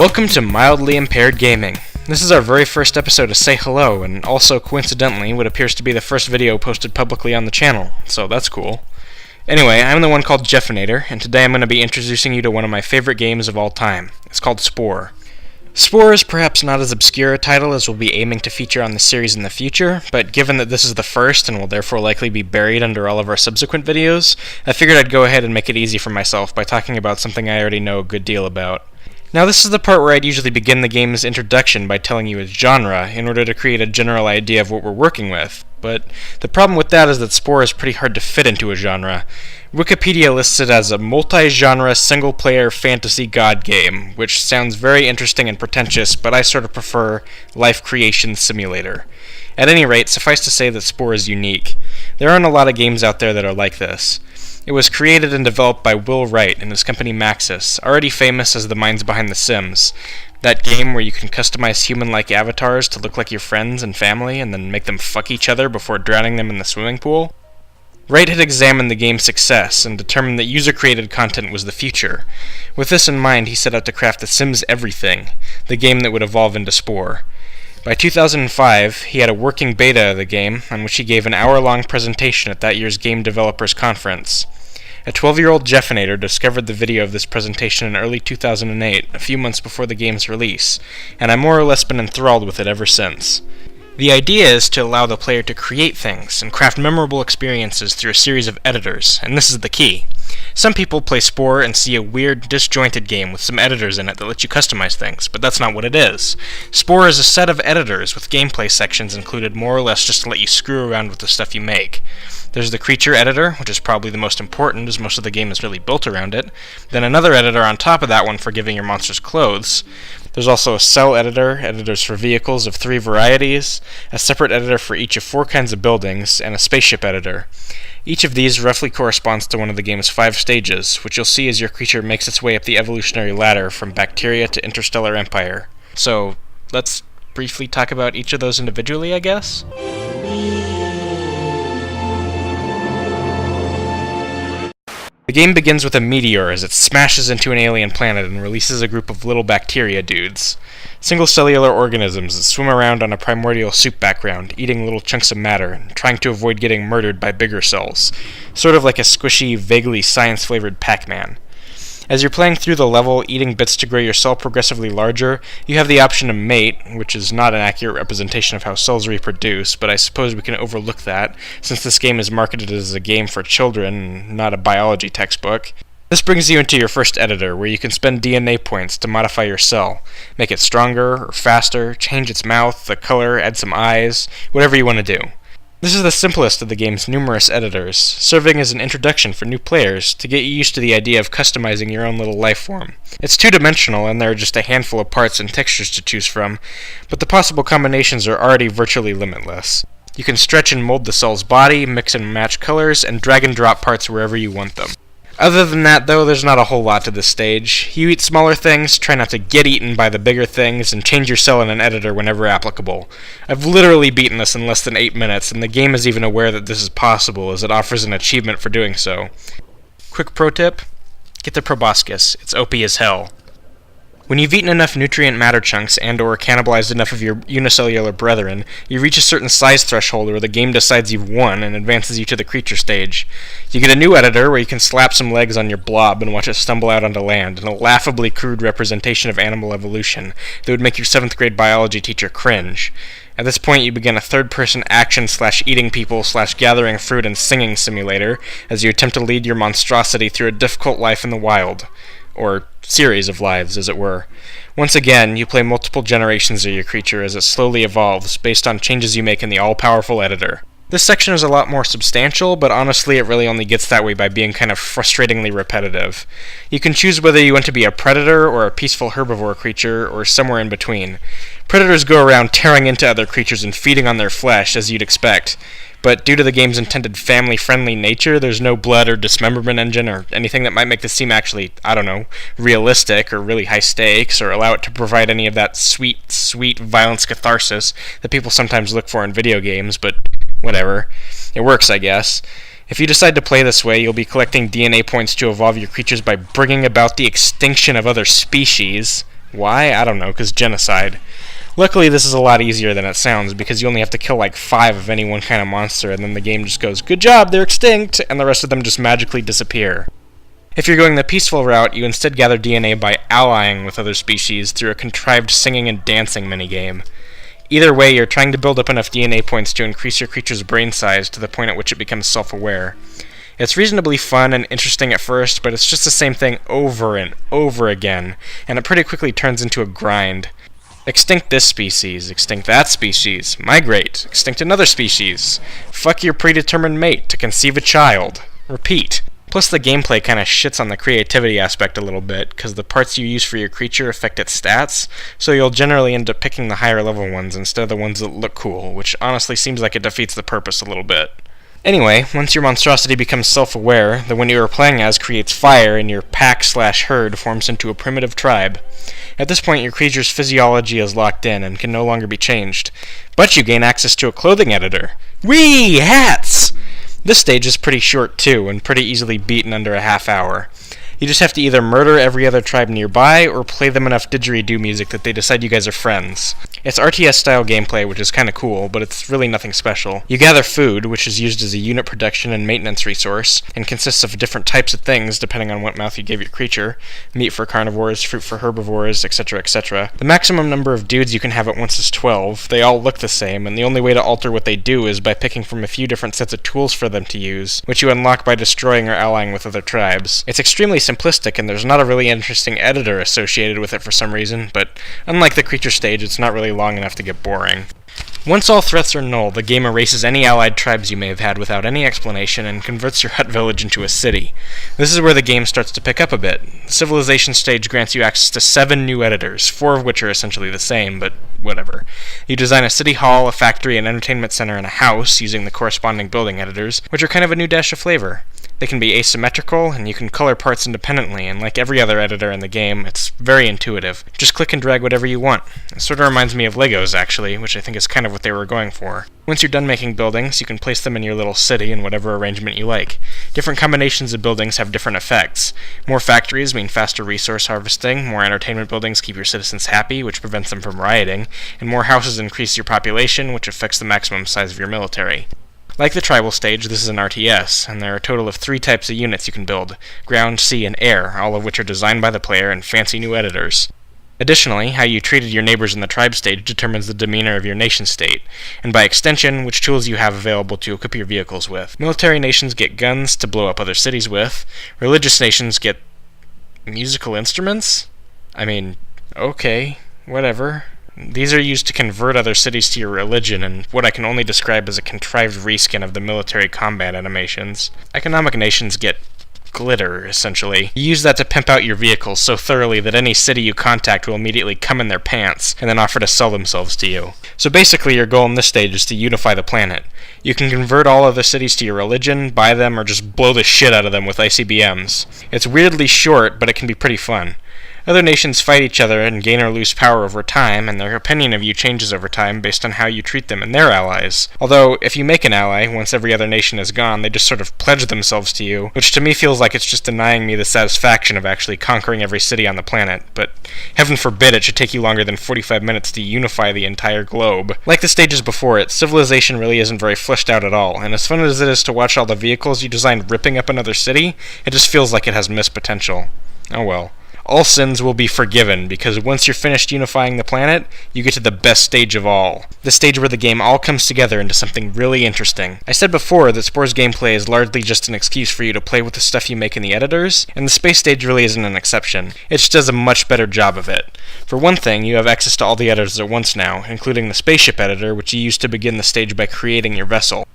Welcome to Mildly Impaired Gaming. This is our very first episode to say hello, and also coincidentally what appears to be the first video posted publicly on the channel, so that's cool. Anyway, I'm the one called Jeffinator, and today I'm going to be introducing you to one of my favorite games of all time. It's called Spore. Spore is perhaps not as obscure a title as we'll be aiming to feature on the series in the future, but given that this is the first and will therefore likely be buried under all of our subsequent videos, I figured I'd go ahead and make it easy for myself by talking about something I already know a good deal about. Now this is the part where I'd usually begin the game's introduction by telling you its genre, in order to create a general idea of what we're working with. But the problem with that is that Spore is pretty hard to fit into a genre. Wikipedia lists it as a multi-genre, single-player fantasy god game, which sounds very interesting and pretentious, but I sort of prefer life creation simulator. At any rate, suffice to say that Spore is unique. There aren't a lot of games out there that are like this. It was created and developed by Will Wright and his company Maxis, already famous as the minds behind The Sims. That game where you can customize human-like avatars to look like your friends and family and then make them fuck each other before drowning them in the swimming pool. Wright had examined the game's success and determined that user-created content was the future. With this in mind, he set out to craft The Sims Everything, the game that would evolve into Spore. By 2005, he had a working beta of the game, on which he gave an hour-long presentation at that year's Game Developers Conference. A 12-year-old Jeffinator discovered the video of this presentation in early 2008, a few months before the game's release, and I've more or less been enthralled with it ever since. The idea is to allow the player to create things and craft memorable experiences through a series of editors, and this is the key. Some people play Spore and see a weird, disjointed game with some editors in it that let you customize things, but that's not what it is. Spore is a set of editors with gameplay sections included more or less just to let you screw around with the stuff you make. There's the creature editor, which is probably the most important as most of the game is really built around it. Then another editor on top of that one for giving your monsters clothes. There's also a cell editor, editors for vehicles of 3 varieties, a separate editor for each of 4 kinds of buildings, and a spaceship editor. Each of these roughly corresponds to one of the game's 5 stages, which you'll see as your creature makes its way up the evolutionary ladder from bacteria to interstellar empire. So, let's briefly talk about each of those individually, I guess? The game begins with a meteor as it smashes into an alien planet and releases a group of little bacteria dudes. Single-cellular organisms that swim around on a primordial soup background, eating little chunks of matter, and trying to avoid getting murdered by bigger cells. Sort of like a squishy, vaguely science-flavored Pac-Man. As you're playing through the level, eating bits to grow your cell progressively larger, you have the option to mate, which is not an accurate representation of how cells reproduce, but I suppose we can overlook that, since this game is marketed as a game for children, not a biology textbook. This brings you into your first editor, where you can spend DNA points to modify your cell, make it stronger or faster, change its mouth, the color, add some eyes, whatever you want to do. This is the simplest of the game's numerous editors, serving as an introduction for new players to get you used to the idea of customizing your own little life form. It's two-dimensional and there are just a handful of parts and textures to choose from, but the possible combinations are already virtually limitless. You can stretch and mold the cell's body, mix and match colors, and drag and drop parts wherever you want them. Other than that, though, there's not a whole lot to this stage. You eat smaller things, try not to get eaten by the bigger things, and change your cell in an editor whenever applicable. I've literally beaten this in less than 8 minutes, and the game is even aware that this is possible, as it offers an achievement for doing so. Quick pro tip: get the proboscis. It's OP as hell. When you've eaten enough nutrient matter chunks and/or cannibalized enough of your unicellular brethren, you reach a certain size threshold where the game decides you've won and advances you to the creature stage. You get a new editor where you can slap some legs on your blob and watch it stumble out onto land, in a laughably crude representation of animal evolution that would make your 7th grade biology teacher cringe. At this point, you begin a third-person action/eating people/gathering fruit and singing simulator as you attempt to lead your monstrosity through a difficult life in the wild. Or series of lives, as it were. Once again, you play multiple generations of your creature as it slowly evolves, based on changes you make in the all-powerful editor. This section is a lot more substantial, but honestly it really only gets that way by being kind of frustratingly repetitive. You can choose whether you want to be a predator or a peaceful herbivore creature, or somewhere in between. Predators go around tearing into other creatures and feeding on their flesh, as you'd expect. But due to the game's intended family-friendly nature, there's no blood or dismemberment engine or anything that might make this seem actually, I don't know, realistic or really high stakes, or allow it to provide any of that sweet, sweet violence catharsis that people sometimes look for in video games, but whatever. It works, I guess. If you decide to play this way, you'll be collecting DNA points to evolve your creatures by bringing about the extinction of other species. Why? I don't know, because genocide. Luckily, this is a lot easier than it sounds, because you only have to kill like 5 of any one kind of monster, and then the game just goes, good job, they're extinct, and the rest of them just magically disappear. If you're going the peaceful route, you instead gather DNA by allying with other species through a contrived singing and dancing minigame. Either way, you're trying to build up enough DNA points to increase your creature's brain size to the point at which it becomes self-aware. It's reasonably fun and interesting at first, but it's just the same thing over and over again, and it pretty quickly turns into a grind. Extinct this species, extinct that species, migrate, extinct another species, fuck your predetermined mate to conceive a child, repeat. Plus the gameplay kinda shits on the creativity aspect a little bit, because the parts you use for your creature affect its stats, so you'll generally end up picking the higher level ones instead of the ones that look cool, which honestly seems like it defeats the purpose a little bit. Anyway, once your monstrosity becomes self-aware, the one you are playing as creates fire and your pack/herd forms into a primitive tribe. At this point, your creature's physiology is locked in and can no longer be changed, but you gain access to a clothing editor. Whee! Hats! This stage is pretty short too, and pretty easily beaten under a half hour. You just have to either murder every other tribe nearby, or play them enough didgeridoo music that they decide you guys are friends. It's RTS-style gameplay, which is kinda cool, but it's really nothing special. You gather food, which is used as a unit production and maintenance resource, and consists of different types of things depending on what mouth you gave your creature. Meat for carnivores, fruit for herbivores, etc., etc. The maximum number of dudes you can have at once is 12. They all look the same, and the only way to alter what they do is by picking from a few different sets of tools for them to use, which you unlock by destroying or allying with other tribes. It's extremely simplistic, and there's not a really interesting editor associated with it for some reason, but unlike the creature stage, it's not really long enough to get boring. Once all threats are null, the game erases any allied tribes you may have had without any explanation and converts your hut village into a city. This is where the game starts to pick up a bit. The civilization stage grants you access to 7 new editors, 4 of which are essentially the same, but whatever. You design a city hall, a factory, an entertainment center, and a house using the corresponding building editors, which are kind of a new dash of flavor. They can be asymmetrical, and you can color parts independently, and like every other editor in the game, it's very intuitive. Just click and drag whatever you want. It sort of reminds me of Legos, actually, which I think is kind of what they were going for. Once you're done making buildings, you can place them in your little city in whatever arrangement you like. Different combinations of buildings have different effects. More factories mean faster resource harvesting, more entertainment buildings keep your citizens happy, which prevents them from rioting, and more houses increase your population, which affects the maximum size of your military. Like the tribal stage, this is an RTS, and there are a total of 3 types of units you can build: ground, sea, and air, all of which are designed by the player and fancy new editors. Additionally, how you treated your neighbors in the tribe stage determines the demeanor of your nation state, and by extension, which tools you have available to equip your vehicles with. Military nations get guns to blow up other cities with. Religious nations get musical instruments? I mean, okay, whatever. These are used to convert other cities to your religion in what I can only describe as a contrived reskin of the military combat animations. Economic nations get glitter, essentially. You use that to pimp out your vehicles so thoroughly that any city you contact will immediately come in their pants, and then offer to sell themselves to you. So basically your goal in this stage is to unify the planet. You can convert all other cities to your religion, buy them, or just blow the shit out of them with ICBMs. It's weirdly short, but it can be pretty fun. Other nations fight each other and gain or lose power over time, and their opinion of you changes over time based on how you treat them and their allies. Although, if you make an ally, once every other nation is gone, they just sort of pledge themselves to you, which to me feels like it's just denying me the satisfaction of actually conquering every city on the planet, but heaven forbid it should take you longer than 45 minutes to unify the entire globe. Like the stages before it, civilization really isn't very fleshed out at all, and as fun as it is to watch all the vehicles you designed ripping up another city, it just feels like it has missed potential. Oh well. All sins will be forgiven, because once you're finished unifying the planet, you get to the best stage of all. The stage where the game all comes together into something really interesting. I said before that Spore's gameplay is largely just an excuse for you to play with the stuff you make in the editors, and the space stage really isn't an exception. It just does a much better job of it. For one thing, you have access to all the editors at once now, including the spaceship editor, which you use to begin the stage by creating your vessel.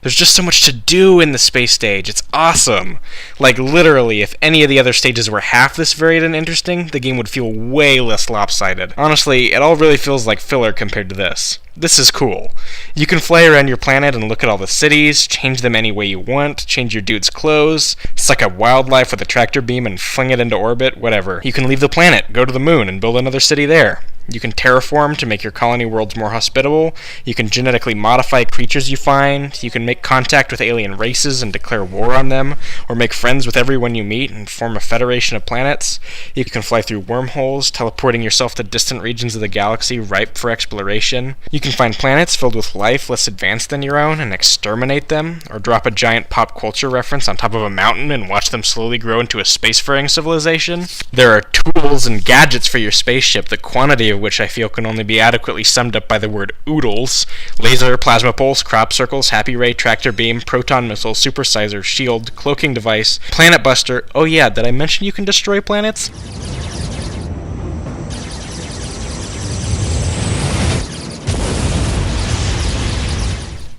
There's just so much to do in the space stage. It's awesome. Like, literally, if any of the other stages were half this varied and interesting, the game would feel way less lopsided. Honestly, it all really feels like filler compared to this. This is cool. You can fly around your planet and look at all the cities, change them any way you want, change your dude's clothes, suck up wildlife with a tractor beam and fling it into orbit, whatever. You can leave the planet, go to the moon, and build another city there. You can terraform to make your colony worlds more hospitable, you can genetically modify creatures you find, you can make contact with alien races and declare war on them, or make friends with everyone you meet and form a federation of planets. You can fly through wormholes, teleporting yourself to distant regions of the galaxy ripe for exploration. You can find planets filled with life less advanced than your own and exterminate them, or drop a giant pop culture reference on top of a mountain and watch them slowly grow into a spacefaring civilization. There are tools and gadgets for your spaceship, the quantity of which I feel can only be adequately summed up by the word oodles. Laser, plasma pulse, crop circles, happy ray, tractor beam, proton missile, supersizer, shield, cloaking device, planet buster. Oh yeah, did I mention you can destroy planets?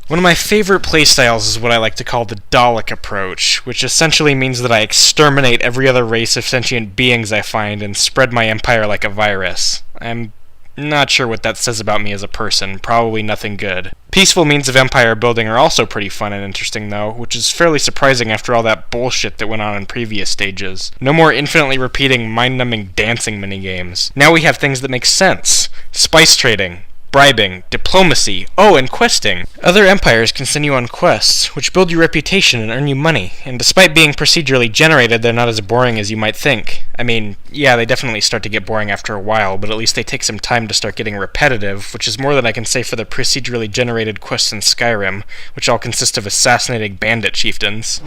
One of my favorite playstyles is what I like to call the Dalek approach, which essentially means that I exterminate every other race of sentient beings I find and spread my empire like a virus. I'm not sure what that says about me as a person, probably nothing good. Peaceful means of empire building are also pretty fun and interesting though, which is fairly surprising after all that bullshit that went on in previous stages. No more infinitely repeating mind-numbing dancing minigames. Now we have things that make sense. Spice trading, bribing, diplomacy, and questing. Other empires can send you on quests, which build your reputation and earn you money, and despite being procedurally generated, they're not as boring as you might think. I mean, yeah, they definitely start to get boring after a while, but at least they take some time to start getting repetitive, which is more than I can say for the procedurally generated quests in Skyrim, which all consist of assassinating bandit chieftains.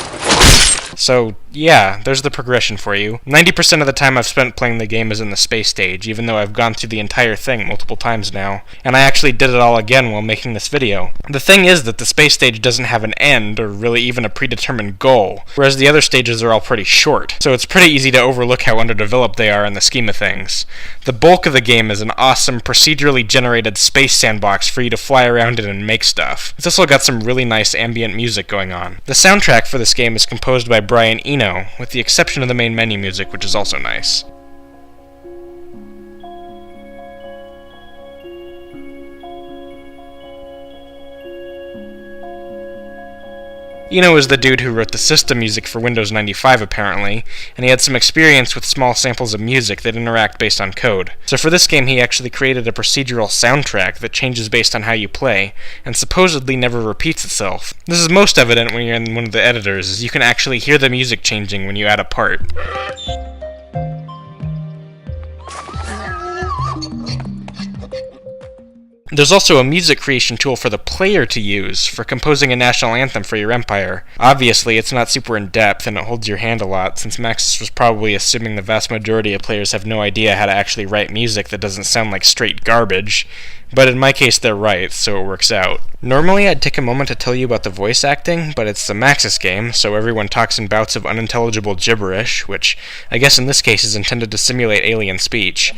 So, yeah, there's the progression for you. 90% of the time I've spent playing the game is in the space stage, even though I've gone through the entire thing multiple times now, and I actually did it all again while making this video. The thing is that the space stage doesn't have an end, or really even a predetermined goal, whereas the other stages are all pretty short, so it's pretty easy to overlook how underdeveloped they are in the scheme of things. The bulk of the game is an awesome, procedurally generated space sandbox for you to fly around in and make stuff. It's also got some really nice ambient music going on. The soundtrack for this game is composed by Brian Eno, with the exception of the main menu music, which is also nice. Eno is the dude who wrote the system music for Windows 95 apparently, and he had some experience with small samples of music that interact based on code. So for this game he actually created a procedural soundtrack that changes based on how you play, and supposedly never repeats itself. This is most evident when you're in one of the editors, as you can actually hear the music changing when you add a part. There's also a music creation tool for the player to use for composing a national anthem for your empire. Obviously, it's not super in-depth and it holds your hand a lot, since Maxis was probably assuming the vast majority of players have no idea how to actually write music that doesn't sound like straight garbage. But in my case, they're right, so it works out. Normally, I'd take a moment to tell you about the voice acting, but it's a Maxis game, so everyone talks in bouts of unintelligible gibberish, which I guess in this case is intended to simulate alien speech.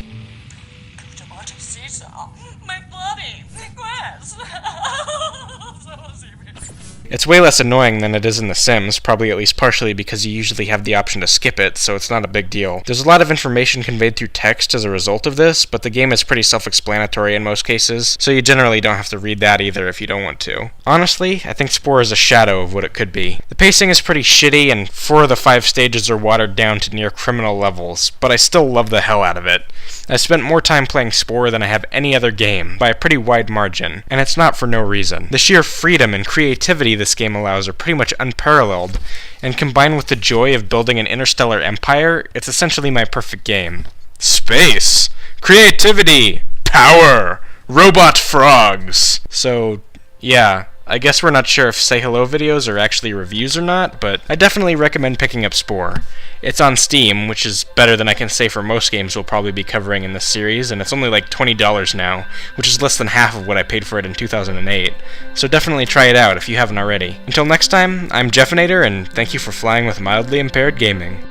It's way less annoying than it is in The Sims, probably at least partially because you usually have the option to skip it, so it's not a big deal. There's a lot of information conveyed through text as a result of this, but the game is pretty self-explanatory in most cases, so you generally don't have to read that either if you don't want to. Honestly, I think Spore is a shadow of what it could be. The pacing is pretty shitty, and 4 of the 5 stages are watered down to near criminal levels, but I still love the hell out of it. I've spent more time playing Spore than I have any other game, by a pretty wide margin, and it's not for no reason. The sheer freedom and creativity this game allows are pretty much unparalleled, and combined with the joy of building an interstellar empire, it's essentially my perfect game. Space! Creativity! Power! Robot frogs! So, yeah. I guess we're not sure if Say Hello videos are actually reviews or not, but I definitely recommend picking up Spore. It's on Steam, which is better than I can say for most games we'll probably be covering in this series, and it's only like $20 now, which is less than half of what I paid for it in 2008. So definitely try it out if you haven't already. Until next time, I'm Jeffinator, and thank you for flying with Mildly Impaired Gaming.